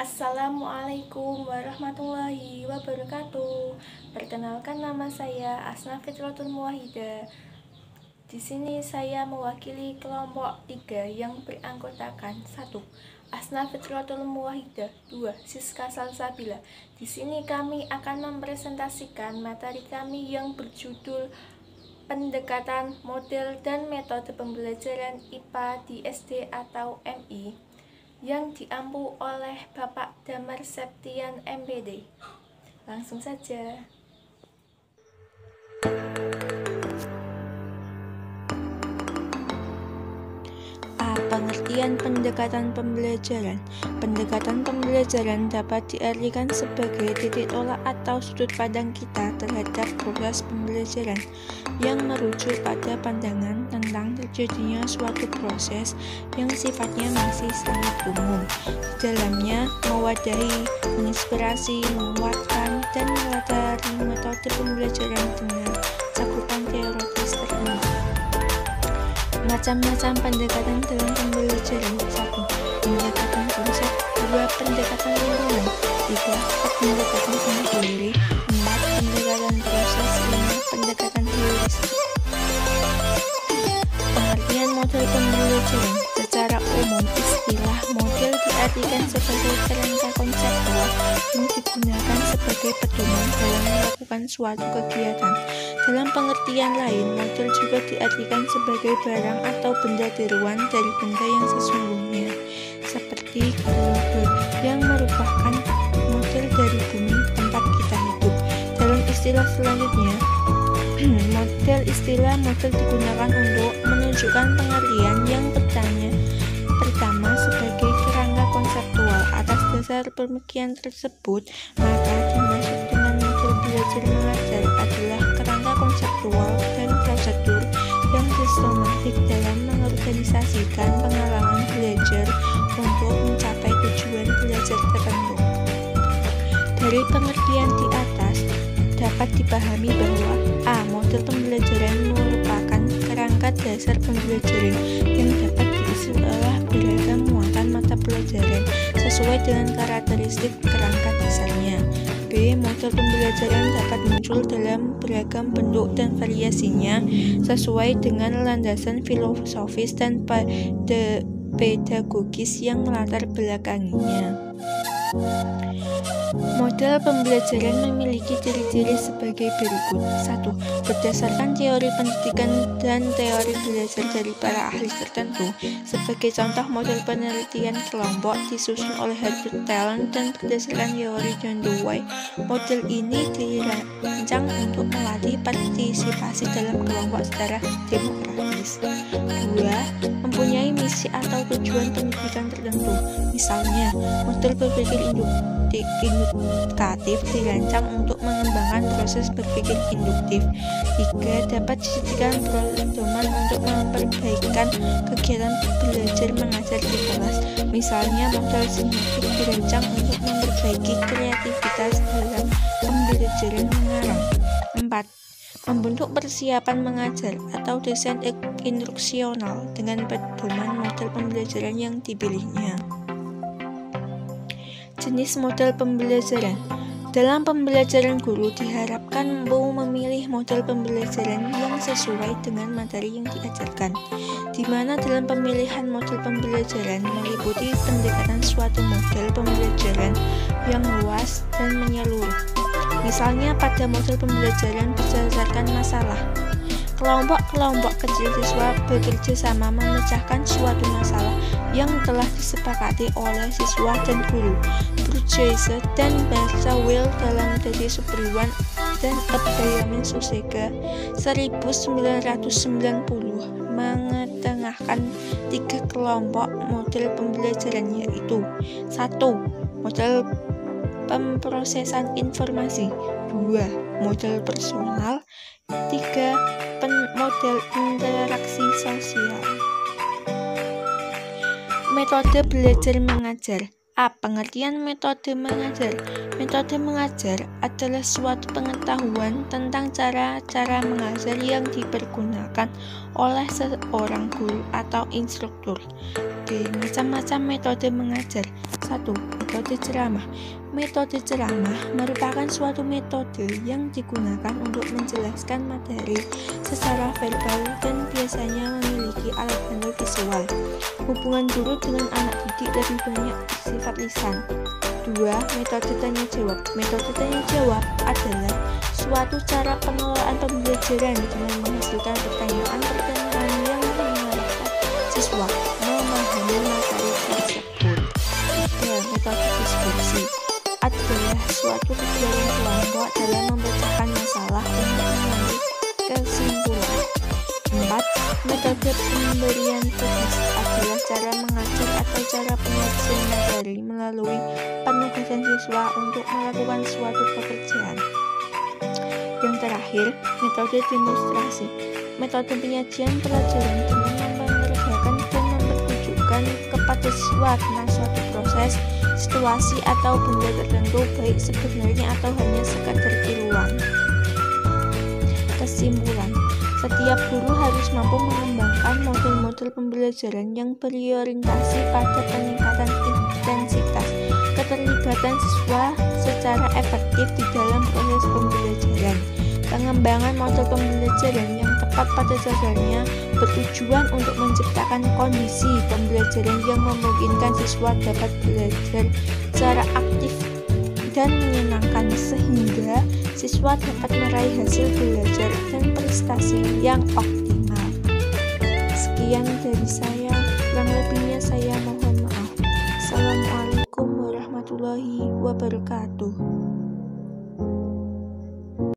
Assalamualaikum warahmatullahi wabarakatuh. Perkenalkan, nama saya Asna Fitratul Muwahidah. Di sini saya mewakili kelompok 3 yang beranggotakan 1. Asna Fitratul Muwahidah, 2. Siska Salsabila. Di sini kami akan mempresentasikan materi kami yang berjudul Pendekatan Model dan Metode Pembelajaran IPA di SD atau MI yang diampu oleh Bapak Damar Septian MPD. Langsung saja. Pengertian pendekatan pembelajaran. Pendekatan pembelajaran dapat diartikan sebagai titik tolak atau sudut pandang kita terhadap proses pembelajaran yang merujuk pada pandangan tentang terjadinya suatu proses yang sifatnya masih sangat umum. Di dalamnya mewadahi, menginspirasi, menguatkan, dan melatari metode pembelajaran dengan cakupan teoritis tertentu. Macam-macam pendekatan dalam pembelajaran. 1. Pendekatan konsep. 2. Pendekatan lingkungan. 3. Pendekatan sendiri. 4. Pendekatan proses. 5. Pendekatan heuristik. Pengertian model pembelajaran. Secara umum, istilah model diartikan sebagai kerangka konseptual yang digunakan sebagai pedoman dalam melakukan suatu kegiatan. Dalam pengertian lain, model juga diartikan sebagai barang atau benda tiruan dari benda yang sesungguhnya, seperti globe yang merupakan model dari bumi tempat kita hidup. Dalam istilah selanjutnya, istilah model digunakan untuk menunjukkan pengertian yang pertama sebagai kerangka konseptual. Atas dasar pemikiran tersebut, maka dimaksud dengan model belajar mengajar adalah kerangka konseptual dan prosedur yang sistematik dalam mengorganisasikan pengalaman belajar untuk mencapai tujuan belajar tertentu. Dari pengertian di atas dapat dipahami bahwa A. Model pembelajaran merupakan kerangka dasar pembelajaran yang dapat diisi oleh beragam muatan mata pelajaran sesuai dengan karakteristik kerangka dasarnya. B. Model pembelajaran dapat muncul dalam beragam bentuk dan variasinya sesuai dengan landasan filosofis dan pedagogis yang melatar belakanginya. Model pembelajaran memiliki ciri-ciri sebagai berikut. 1. Berdasarkan teori pendidikan dan teori belajar dari para ahli tertentu. Sebagai contoh, model penelitian kelompok disusun oleh Herbert Talon dan berdasarkan teori John Dewey. Model ini dirancang untuk melatih partisipasi dalam kelompok secara demokratis. 2. Mempunyai misi atau tujuan pendidikan tertentu. Misalnya, model berpikir induktif dirancang untuk mengembangkan proses berpikir induktif. 3. Dapat dijadikan pedoman untuk memperbaikan kegiatan belajar mengajar di kelas. Misalnya, model sintetik dirancang untuk memperbaiki kreativitas dalam pembelajaran mengarang. 4. Membentuk persiapan mengajar atau desain instruksional dengan pedoman model pembelajaran yang dipilihnya. Jenis model pembelajaran. Dalam pembelajaran, guru diharapkan mampu memilih model pembelajaran yang sesuai dengan materi yang diajarkan, di mana dalam pemilihan model pembelajaran meliputi pendekatan suatu model pembelajaran yang luas dan menyeluruh. Misalnya pada model pembelajaran berdasarkan masalah. Kelompok-kelompok kecil siswa bekerja sama memecahkan suatu masalah yang telah disepakati oleh siswa dan guru. Bruce dan Will dalam dari Superwan dan Benjamin Susega 1990 mengetengahkan 3 kelompok model pembelajaran, yaitu 1. Model pemrosesan informasi. 2. Model personal. 3. Model interaksi sosial. Metode belajar mengajar. A. Pengertian metode mengajar. Metode mengajar adalah suatu pengetahuan tentang cara-cara mengajar yang dipergunakan oleh seorang guru atau instruktur. B. Macam-macam metode mengajar. 1. metode ceramah. Metode ceramah merupakan suatu metode yang digunakan untuk menjelaskan materi secara verbal dan biasanya memiliki alat bantu visual. Hubungan guru dengan anak didik lebih banyak bersifat lisan. 2. Metode tanya jawab. Metode tanya jawab adalah suatu cara pengelolaan pembelajaran dengan menghasilkan pertanyaan-pertanyaan yang mengarahkan siswa memahami materi tersebut. 3. Metode diskusi adalah suatu kegiatan kelompok dalam memecahkan masalah untuk mengambil kesimpulan. 4. Metode pemberian tugas adalah cara mengajar atau cara penyajian materi melalui penugasan siswa untuk melakukan suatu pekerjaan. Yang terakhir, metode demonstrasi. Metode penyajian pelajaran dengan memperagakan dan mempertunjukkan kepada siswa tentang suatu proses, situasi atau benda tertentu, baik sebenarnya atau hanya sekadar tiruan. Kesimpulan, setiap guru harus mampu mengembangkan model-model pembelajaran yang berorientasi pada peningkatan intensitas keterlibatan siswa secara efektif di dalam proses pembelajaran. Pengembangan model pembelajaran yang tepat pada dasarnya bertujuan untuk menciptakan kondisi pembelajaran yang memungkinkan siswa dapat belajar secara aktif dan menyenangkan sehingga siswa dapat meraih hasil belajar dan prestasi yang optimal. Sekian dari saya, kurang lebihnya saya mohon maaf. Assalamualaikum warahmatullahi wabarakatuh.